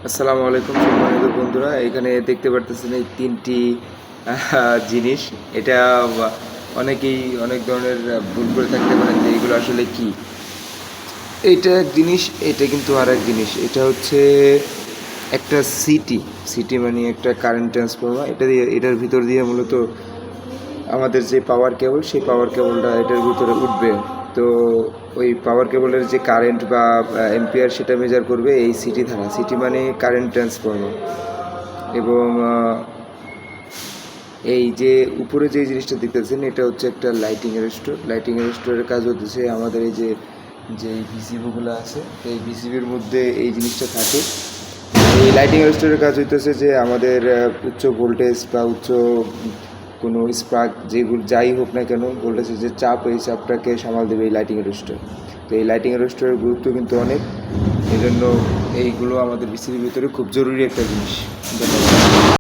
আসসালামু আলাইকুম সম্মানিত বন্ধুরা, এখানে দেখতে পারতেছেন এই তিনটি জিনিস। এটা অনেকেই অনেক ধরনের ভুল করে থাকতে পারেন যে এগুলো আসলে কি। এইটা এক জিনিস, এটা কিন্তু আর এক জিনিস। এটা হচ্ছে একটা সিটি। সিটি মানে একটা কারেন্ট ট্রান্সফর্মার। এটার ভিতর দিয়ে মূলত আমাদের যে পাওয়ার কেবল, সেই পাওয়ার কেবলটা এটার ভিতরে উঠবে। তো ওই পাওয়ার কেবলের যে কারেন্ট বা এম্পিয়ার সেটা মেজার করবে এই সিটি দ্বারা। সিটি মানে কারেন্ট ট্রান্সফর্মার। এবং এই যে উপরে যে জিনিসটা দেখতেছেন এটা হচ্ছে একটা লাইটিং অ্যারেস্টর। লাইটিং অ্যারেস্টরের কাজ হচ্ছে আমাদের এই যে যে ভিসিবিগুলো আছে, এই ভিসিবির মধ্যে এই জিনিসটা থাকে। এই লাইটিং অ্যারেস্টরের কাজ হইতেছে যে আমাদের উচ্চ ভোল্টেজ বা উচ্চ কোনো স্পার্ক যেগুলো যাই হোক না কেন, ভোল্টেজের যে চাপ, এই চাপটাকে সামাল দেবে এই লাইটিং অ্যারেস্টর। তো এই লাইটিং অ্যারেস্টরের গুরুত্ব কিন্তু অনেক, এই জন্য এইগুলো আমাদের বিসিবির ভিতরে খুব জরুরি একটা জিনিস। ধন্যবাদ।